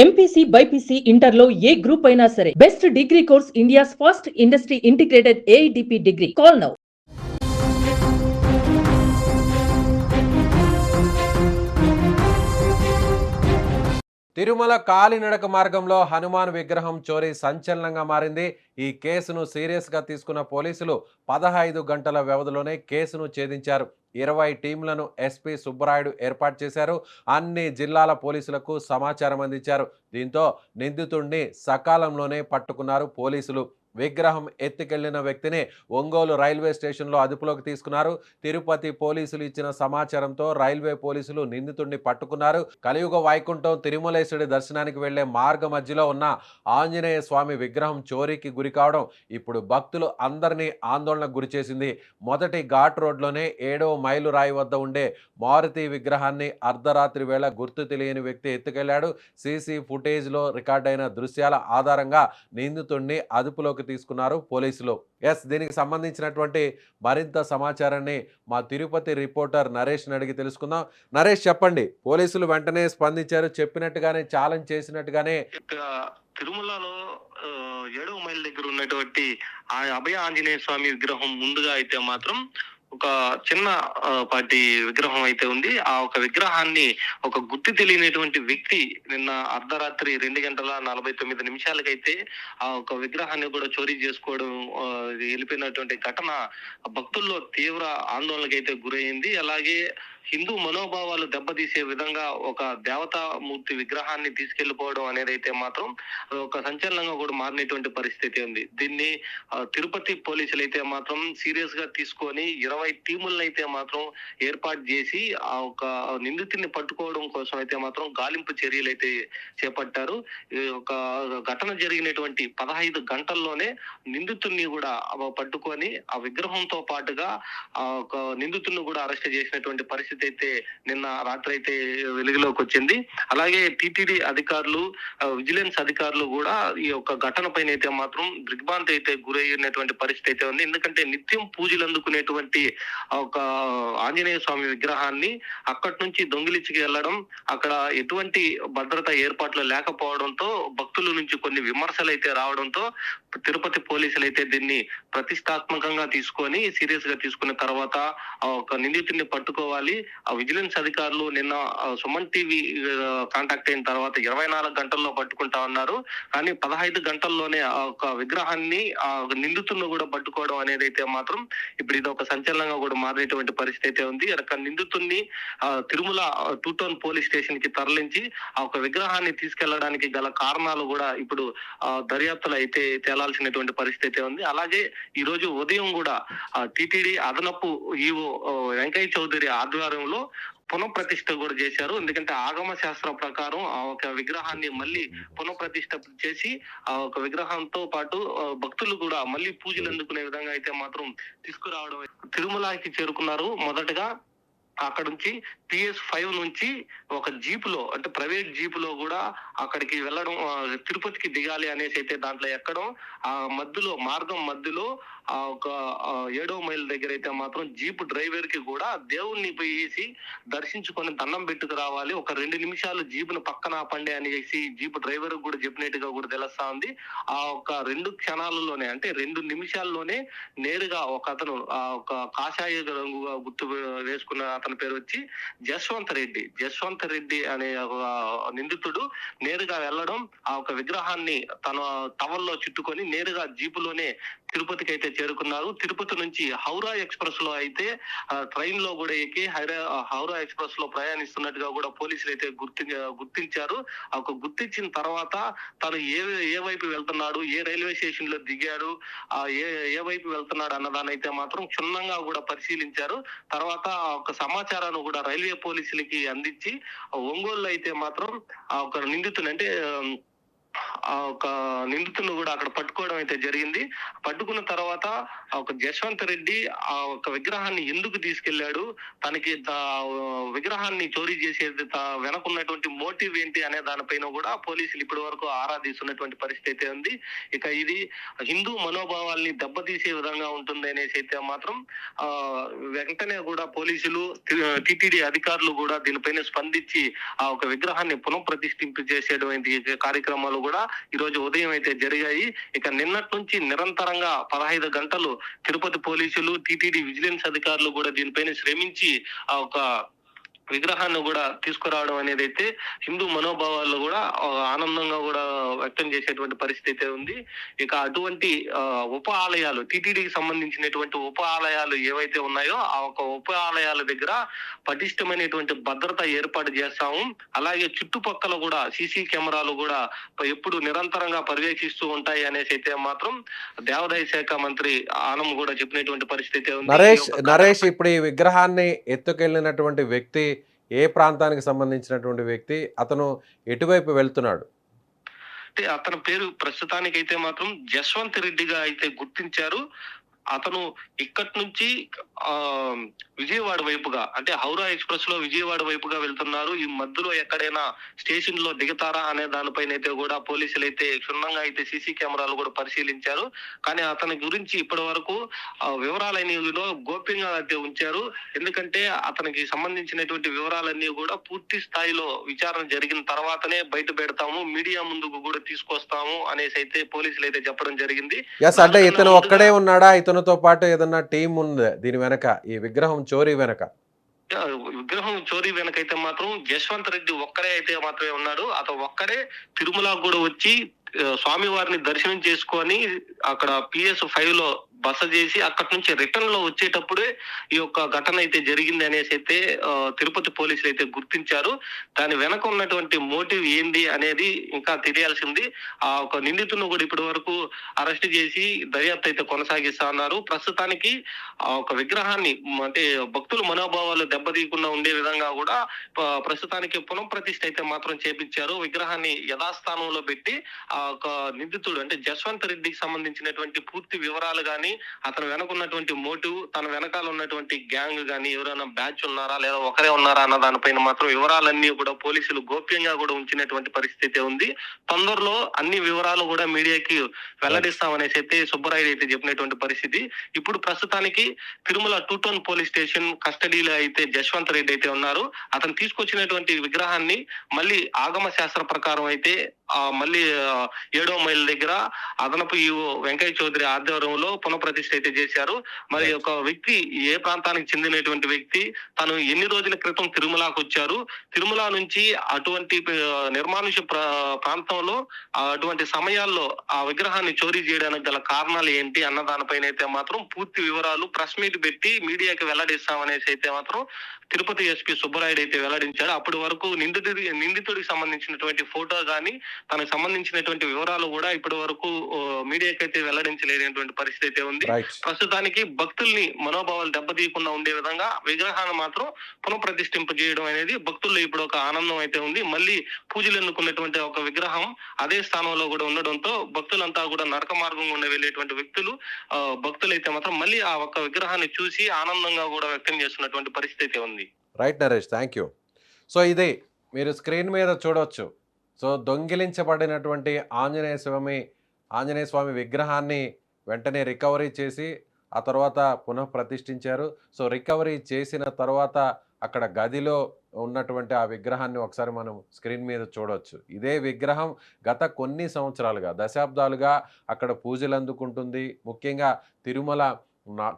MPC BiPC ఇంటర్లో ఏ group అయినా సరే best degree course India's first industry integrated AITP degree. Call now. Tirumala కాలినడక మార్గంలో హనుమాన్ విగ్రహం చోరీ సంచలనంగా మారింది. ఈ కేసును సీరియస్గా తీసుకున్న పోలీసులు 15 గంటల వ్యవధిలోనే కేసును ఛేదించారు. 20 టీంలను ఎస్పీ సుబ్బరాయుడు ఏర్పాటు చేశారు. అన్ని జిల్లాల పోలీసులకు సమాచారం అందించారు. దీంతో నిందితుడిని సకాలంలోనే పట్టుకున్నారు పోలీసులు. విగ్రహం ఎత్తుకెళ్లిన వ్యక్తిని ఒంగోలు రైల్వే స్టేషన్లో అదుపులోకి తీసుకున్నారు. తిరుపతి పోలీసులు ఇచ్చిన సమాచారంతో రైల్వే పోలీసులు నిందితుడిని పట్టుకున్నారు. కలియుగ వైకుంఠం తిరుమలేశుడి దర్శనానికి వెళ్లే మార్గ మధ్యలో ఉన్న ఆంజనేయ స్వామి విగ్రహం చోరీకి గురి కావడం ఇప్పుడు భక్తులు అందరినీ ఆందోళనకు గురిచేసింది. మొదటి ఘాట్ రోడ్లోనే 7వ మైలు రాయి వద్ద ఉండే మారుతి విగ్రహాన్ని అర్ధరాత్రి వేళ గుర్తు తెలియని వ్యక్తి ఎత్తుకెళ్లాడు. సీసీ ఫుటేజ్లో రికార్డైన దృశ్యాల ఆధారంగా నిందితుడిని అదుపులోకి తీసుకున్నారు పోలీసులు. దీనికి సంబంధించినటువంటి మరింత సమాచారాన్ని మా తిరుపతి రిపోర్టర్ నరేష్ అడిగి తెలుసుకుందాం. నరేష్, చెప్పండి. పోలీసులు వెంటనే స్పందించారు, చెప్పినట్టుగానే ఛాలెంజ్ చేసినట్టుగానే తిరుమలలో 7వ మైల్ దగ్గర ఉన్నటువంటి ఆ అభయ ఆంజనేయ స్వామి విగ్రహం ముందుగా అయితే మాత్రం ఒక చిన్న పాటి విగ్రహం అయితే ఉంది. ఆ ఒక విగ్రహాన్ని ఒక గుర్తు తెలియనటువంటి వ్యక్తి నిన్న అర్ధరాత్రి 2:49 ఆ ఒక విగ్రహాన్ని కూడా చోరీ చేసుకోవడం వెళ్ళిపోయినటువంటి ఘటన భక్తుల్లో తీవ్ర ఆందోళనకైతే గురైంది. అలాగే హిందూ మనోభావాలు దెబ్బతీసే విధంగా ఒక దేవతామూర్తి విగ్రహాన్ని తీసుకెళ్లిపోవడం అనేది అయితే మాత్రం ఒక సంచలనంగా కూడా మారినటువంటి పరిస్థితి ఉంది. దీన్ని తిరుపతి పోలీసులు అయితే మాత్రం సీరియస్ గా తీసుకొని 20 టీములను అయితే మాత్రం ఏర్పాటు చేసి ఆ ఒక నిందితుడిని పట్టుకోవడం కోసం అయితే మాత్రం గాలింపు చర్యలు అయితే చేపట్టారు. ఒక ఘటన జరిగినటువంటి 15 గంటల్లోనే నిందితుడిని కూడా పట్టుకొని ఆ విగ్రహంతో పాటుగా ఆ ఒక నిందితుడిని కూడా అరెస్ట్ చేసినటువంటి పరిస్థితి అయితే నిన్న రాత్రి అయితే వెలుగులోకి వచ్చింది. అలాగే టిటిడి అధికారులు, విజిలెన్స్ అధికారులు కూడా ఈ యొక్క ఘటన పైన అయితే మాత్రం దిగ్భ్రాంతి అయితే గురైనటువంటి పరిస్థితి అయితే ఉంది. ఎందుకంటే నిత్యం పూజలు అందుకునేటువంటి ఒక ఆంజనేయ స్వామి విగ్రహాన్ని అక్కడి నుంచి దొంగిలించుకు వెళ్ళడం, అక్కడ ఎటువంటి భద్రత ఏర్పాట్లు లేకపోవడంతో భక్తుల నుంచి కొన్ని విమర్శలు అయితే రావడంతో తిరుపతి పోలీసులు అయితే దీన్ని ప్రతిష్టాత్మకంగా తీసుకొని సీరియస్ గా తీసుకున్న తర్వాత ఒక నిందితుడిని పట్టుకోవాలి. ఆ విజిలెన్స్ అధికారులు నిన్న సుమన్ టీవీ కాంటాక్ట్ అయిన తర్వాత 24 గంటల్లో పట్టుకుంటా ఉన్నారు. కానీ 15 గంటల్లోనే ఆ ఒక విగ్రహాన్ని ఆ నిందితులను కూడా పట్టుకోవడం అనేది అయితే మాత్రం ఇప్పుడు ఇది ఒక సంచలనంగా కూడా మారేటువంటి పరిస్థితి అయితే ఉంది. అక్కడ నిందితుడిని తిరుమల 2 టౌన్ పోలీస్ స్టేషన్ కి తరలించి ఆ ఒక విగ్రహాన్ని తీసుకెళ్లడానికి గల కారణాలు కూడా ఇప్పుడు దర్యాప్తులు అయితే తేలాల్సినటువంటి పరిస్థితి ఉంది. అలాగే ఈ రోజు ఉదయం కూడా టిటిడి అదనపు ఈవో వెంకయ్య చౌదరి ఆధ్వర్యంలో పునఃప్రతిష్ఠ కూడా చేశారు. ఎందుకంటే ఆగమ శాస్త్రం ప్రకారం ఆ ఒక విగ్రహాన్ని మళ్ళీ పునఃప్రతిష్ఠ చేసి ఆ ఒక విగ్రహంతో పాటు భక్తులు కూడా మళ్ళీ పూజలు అందుకునే విధంగా అయితే మాత్రం తీసుకురావడం. తిరుమలకి చేరుకున్నారు. మొదటగా అక్కడ నుంచి PS5 నుంచి ఒక జీపులో, అంటే ప్రైవేట్ జీపులో కూడా అక్కడికి వెళ్ళడం, తిరుపతికి దిగాలి అనేసి అయితే దాంట్లో ఎక్కడం, ఆ మధ్యలో మార్గం మధ్యలో ఆ ఒక 7వ మైల్ దగ్గర అయితే మాత్రం జీప్ డ్రైవర్ కి కూడా దేవుణ్ణి పోయేసి దర్శించుకొని దండం పెట్టుకు రావాలి, ఒక 2 నిమిషాలు జీపును పక్కన ఆపండి అనేసి జీప్ డ్రైవర్ కూడా చెప్పినట్టుగా కూడా తెలుస్తా ఉంది. ఆ ఒక 2 క్షణాలలోనే, అంటే 2 నిమిషాల్లోనే నేరుగా ఒక అతను ఆ ఒక కాషాయ రంగుగా గుర్తు వేసుకున్న అతని పేరు వచ్చి జస్వంత్ రెడ్డి అనే నిందితుడు నేరుగా వెళ్ళడం, ఆ ఒక విగ్రహాన్ని తన టవల్లో చుట్టుకొని నేరుగా జీపులోనే తిరుపతికి అయితే చేరుకున్నారు. తిరుపతి నుంచి హౌరా ఎక్స్ప్రెస్ లో అయితే ట్రైన్ లో కూడా ఎక్కి హౌరా ఎక్స్ప్రెస్ లో ప్రయాణిస్తున్నట్టుగా కూడా పోలీసులు అయితే గుర్తించారు. ఒక గుర్తించిన తర్వాత తను ఏ వైపు వెళ్తున్నాడు, ఏ రైల్వే స్టేషన్ లో దిగాడు, ఏ వైపు వెళ్తున్నాడు అన్నదాన్ని అయితే మాత్రం క్షుణ్ణంగా కూడా పరిశీలించారు. తర్వాత ఒక సమాచారాన్ని కూడా రైల్వే పోలీసులకి అందించి ఒంగోలు అయితే మాత్రం ఆ ఒక నిందితుని, అంటే ఆ ఒక నిందితులను కూడా అక్కడ పట్టుకోవడం అయితే జరిగింది. పట్టుకున్న తర్వాత ఆ ఒక జశ్వంత్ రెడ్డి ఆ ఒక విగ్రహాన్ని ఎందుకు తీసుకెళ్లాడు, తనకి విగ్రహాన్ని చోరీ చేసేది వెనకున్నటువంటి మోటివ్ ఏంటి అనే దానిపైన కూడా పోలీసులు ఇప్పటి వరకు ఆరా తీస్తున్నటువంటి పరిస్థితి అయితే ఉంది. ఇక ఇది హిందూ మనోభావాల్ని దెబ్బతీసే విధంగా ఉంటుంది అనేసి అయితే మాత్రం ఆ వెంటనే కూడా పోలీసులు, టిటిడి అధికారులు కూడా దీనిపైన స్పందించి ఆ ఒక విగ్రహాన్ని పునఃప్రతిష్ఠింపు చేసేటువంటి కార్యక్రమాలు కూడా ఈ రోజు ఉదయం అయితే జరిగాయి. ఇక నిన్నటి నుంచి నిరంతరంగా 15 గంటలు తిరుపతి పోలీసులు, టిటిడి విజిలెన్స్ అధికారులు కూడా దీనిపైన శ్రమించి ఆ ఒక విగ్రహాన్ని కూడా తీసుకురావడం అనేది అయితే హిందూ మనోభావాల్లో కూడా ఆనందంగా కూడా వ్యక్తం చేసేటువంటి పరిస్థితి అయితే ఉంది. ఇక అటువంటి ఉప ఆలయాలు, టిటిడికి సంబంధించినటువంటి ఉప ఆలయాలు ఏవైతే ఉన్నాయో ఆ ఒక ఉప ఆలయాల దగ్గర పటిష్టమైనటువంటి భద్రత ఏర్పాటు చేస్తాము. అలాగే చుట్టుపక్కల కూడా సీసీ కెమెరాలు కూడా ఎప్పుడు నిరంతరంగా పర్యవేక్షిస్తూ ఉంటాయి అనేసి అయితే మాత్రం దేవాదాయ శాఖ మంత్రి ఆనం కూడా చెప్పినటువంటి పరిస్థితి ఉంది. నరేష్ ఇప్పుడు ఈ విగ్రహాన్ని ఎత్తుకెళ్ళినటువంటి వ్యక్తి ఏ ప్రాంతానికి సంబంధించినటువంటి వ్యక్తి, అతను ఎటువైపు వెళ్తున్నాడు? అంటే అతని పేరు ప్రస్తుతానికైతే మాత్రం జశ్వంత్ రెడ్డిగా అయితే గుర్తించారు. అతను ఇక్కడి నుంచి ఆ విజయవాడ వైపుగా, అంటే హౌరా ఎక్స్ప్రెస్ లో విజయవాడ వైపుగా వెళ్తున్నారు. ఈ మధ్యలో ఎక్కడైనా స్టేషన్ లో దిగుతారా అనే దానిపైన అయితే కూడా పోలీసులు అయితే క్షుణ్ణంగా అయితే సీసీ కెమెరాలు కూడా పరిశీలించారు. కానీ అతని గురించి ఇప్పటి వరకు వివరాలన్నీ గోప్యంగా అయితే ఉంచారు. ఎందుకంటే అతనికి సంబంధించినటువంటి వివరాలన్నీ కూడా పూర్తి స్థాయిలో విచారణ జరిగిన తర్వాతనే బయట పెడతాము, మీడియా ముందుకు కూడా తీసుకొస్తాము అనేసి అయితే పోలీసులు అయితే చెప్పడం జరిగింది. అంటే ఇతను ఒక్కడే ఉన్నాడా, ఇతనితో పాటు ఏదన్నా టీం ఉంది దీని వెనక, ఈ విగ్రహం చోరీ వెనక? విగ్రహం చోరీ వెనకైతే మాత్రం జశ్వంత్ రెడ్డి ఒక్కడే అయితే మాత్రమే ఉన్నాడు. అతను ఒక్కడే తిరుమలకు కూడా వచ్చి స్వామివారిని దర్శనం చేసుకొని అక్కడ PS5 లో బస చేసి అక్కడి నుంచి రిటర్న్ లో వచ్చేటప్పుడే ఈ యొక్క ఘటన అయితే జరిగింది అనేసి అయితే తిరుపతి పోలీసులు అయితే గుర్తించారు. దాని వెనక ఉన్నటువంటి మోటివ్ ఏంది అనేది ఇంకా తెలియాల్సింది. ఆ ఒక నిందితులను కూడా ఇప్పటి వరకు అరెస్ట్ చేసి దర్యాప్తు అయితే కొనసాగిస్తా ఉన్నారు. ప్రస్తుతానికి ఆ ఒక విగ్రహాన్ని, అంటే భక్తుల మనోభావాలు దెబ్బతీయకుండా ఉండే విధంగా కూడా ప్రస్తుతానికి పునఃప్రతిష్ఠ అయితే మాత్రం చేపించారు. విగ్రహాన్ని యథాస్థానంలో పెట్టి ఆ ఒక నిందితుడు అంటే జశ్వంత్ రెడ్డికి సంబంధించినటువంటి పూర్తి వివరాలు గాని, అతను వెనక ఉన్నటువంటి మోటివ్, తన వెనకాల ఉన్నటువంటి గ్యాంగ్ గాని, ఎవరైనా బ్యాచ్ ఉన్నారా లేదా ఒకరే ఉన్నారా అన్న దానిపైన మాత్రం వివరాలన్నీ కూడా పోలీసులు గోప్యంగా కూడా ఉంచినటువంటి పరిస్థితి ఉంది. తొందరలో అన్ని వివరాలు కూడా మీడియాకి వెల్లడిస్తామనేసి అయితే సుబ్బరాయుడు అయితే చెప్పినటువంటి పరిస్థితి. ఇప్పుడు ప్రస్తుతానికి తిరుమల 2 టౌన్ పోలీస్ స్టేషన్ కస్టడీలో అయితే జశ్వంత్ రెడ్డి అయితే ఉన్నారు. అతను తీసుకొచ్చినటువంటి విగ్రహాన్ని మళ్ళీ ఆగమ శాస్త్ర ప్రకారం అయితే మళ్ళీ 7వ మైల్ దగ్గర అదనపు ఈవో వెంకయ్య చౌదరి ఆధ్వర్యంలో పునఃప్రతిష్ఠ అయితే చేశారు. మరి ఒక వ్యక్తి ఏ ప్రాంతానికి చెందినటువంటి వ్యక్తి, తను ఎన్ని రోజుల క్రితం తిరుమలకు వచ్చారు, తిరుమల నుంచి అటువంటి నిర్మానుష ప్రాంతంలో అటువంటి సమయాల్లో ఆ విగ్రహాన్ని చోరీ చేయడానికి గల కారణాలు ఏంటి అన్న దానిపైన అయితే మాత్రం పూర్తి వివరాలు ప్రెస్ మీట్ పెట్టి మీడియాకి వెల్లడిస్తామనేసి అయితే మాత్రం తిరుపతి ఎస్పీ సుబ్బరాయుడు అయితే వెల్లడించాడు. అప్పటి వరకు నిందితుడికి సంబంధించినటువంటి ఫోటో గాని, తనకు సంబంధించినటువంటి వివరాలు కూడా ఇప్పటి వరకు మీడియాకి అయితే వెల్లడించలేనటువంటి పరిస్థితి అయితే ఉంది. ప్రస్తుతానికి భక్తుల్ని మనోభావాలు దెబ్బతీయకుండా ఉండే విధంగా విగ్రహాన్ని మాత్రం పునఃప్రతిష్ఠింప చేయడం అనేది భక్తుల్లో ఇప్పుడు ఒక ఆనందం అయితే ఉంది. మళ్ళీ పూజలు ఎన్నుకున్నటువంటి ఒక విగ్రహం అదే స్థానంలో కూడా ఉండడంతో భక్తులంతా కూడా నరక మార్గం గుండా వెళ్ళేటువంటి భక్తులు అయితే మాత్రం మళ్ళీ ఆ ఒక్క విగ్రహాన్ని చూసి ఆనందంగా కూడా వ్యక్తం చేస్తున్నటువంటి పరిస్థితి ఉంది. Right Naresh, thank you. So ఇది మీరు స్క్రీన్ మీద చూడవచ్చు. సో దొంగిలించబడినటువంటి ఆంజనేయ స్వామి విగ్రహాన్ని వెంటనే రికవరీ చేసి ఆ తర్వాత పునఃప్రతిష్ఠించారు. సో రికవరీ చేసిన తర్వాత అక్కడ గదిలో ఉన్నటువంటి ఆ విగ్రహాన్ని ఒకసారి మనం స్క్రీన్ మీద చూడవచ్చు. ఇదే విగ్రహం గత కొన్ని సంవత్సరాలుగా, దశాబ్దాలుగా అక్కడ పూజలు అందుకుంటుంది. ముఖ్యంగా తిరుమల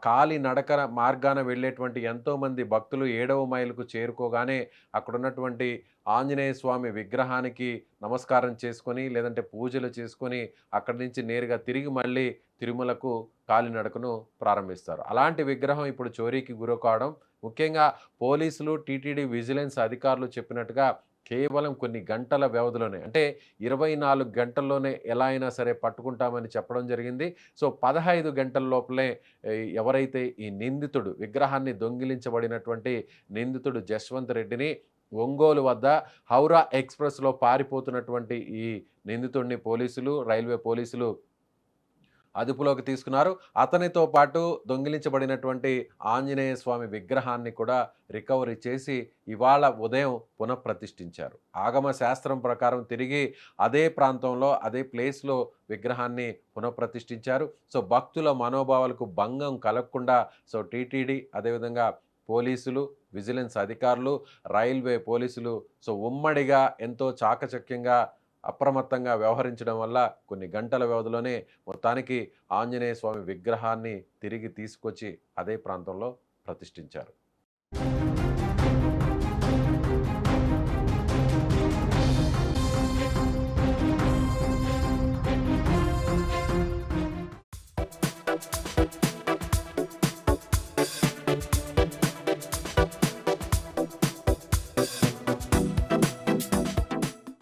కాలి నడక మార్గాన వెళ్ళేటువంటి ఎంతోమంది భక్తులు 7వ మైలుకు చేరుకోగానే అక్కడ ఉన్నటువంటి ఆంజనేయ స్వామి విగ్రహానికి నమస్కారం చేసుకొని, లేదంటే పూజలు చేసుకొని అక్కడి నుంచి నేరుగా తిరిగి మళ్ళీ తిరుమలకు కాలినడకను ప్రారంభిస్తారు. అలాంటి విగ్రహం ఇప్పుడు చోరీకి గురకావడం, ముఖ్యంగా పోలీసులు, టీటీడీ విజిలెన్స్ అధికారులు చెప్పినట్టుగా కేవలం కొన్ని గంటల వ్యవధిలోనే, అంటే 24 గంటల్లోనే ఎలా అయినా సరే పట్టుకుంటామని చెప్పడం జరిగింది. సో 15 గంటల లోపలే ఎవరైతే ఈ నిందితుడు, విగ్రహాన్ని దొంగిలించబడినటువంటి నిందితుడు జశ్వంత్ రెడ్డిని ఒంగోలు వద్ద హౌరా ఎక్స్‌ప్రెస్‌లో పారిపోతున్నటువంటి ఈ నిందితుడిని రైల్వే పోలీసులు అదుపులోకి తీసుకున్నారు. అతనితో పాటు దొంగిలించబడినటువంటి ఆంజనేయ స్వామి విగ్రహాన్ని కూడా రికవరీ చేసి ఇవాళ ఉదయం పునఃప్రతిష్ఠించారు. ఆగమ శాస్త్రం ప్రకారం తిరిగి అదే ప్రాంతంలో, అదే ప్లేస్‌లో విగ్రహాన్ని పునఃప్రతిష్ఠించారు. సో, భక్తుల మనోభావాలకు భంగం కలగకుండా టీటీడీ అదేవిధంగా పోలీసులు, విజిలెన్స్ అధికారులు, రైల్వే పోలీసులు ఉమ్మడిగా ఎంతో చాకచక్యంగా అప్రమత్తంగా వ్యవహరించడం వల్ల కొన్ని గంటల వ్యవధిలోనే మొత్తానికి ఆంజనేయ స్వామి విగ్రహాన్ని తిరిగి తీసుకొచ్చి అదే ప్రాంతంలో ప్రతిష్ఠించారు.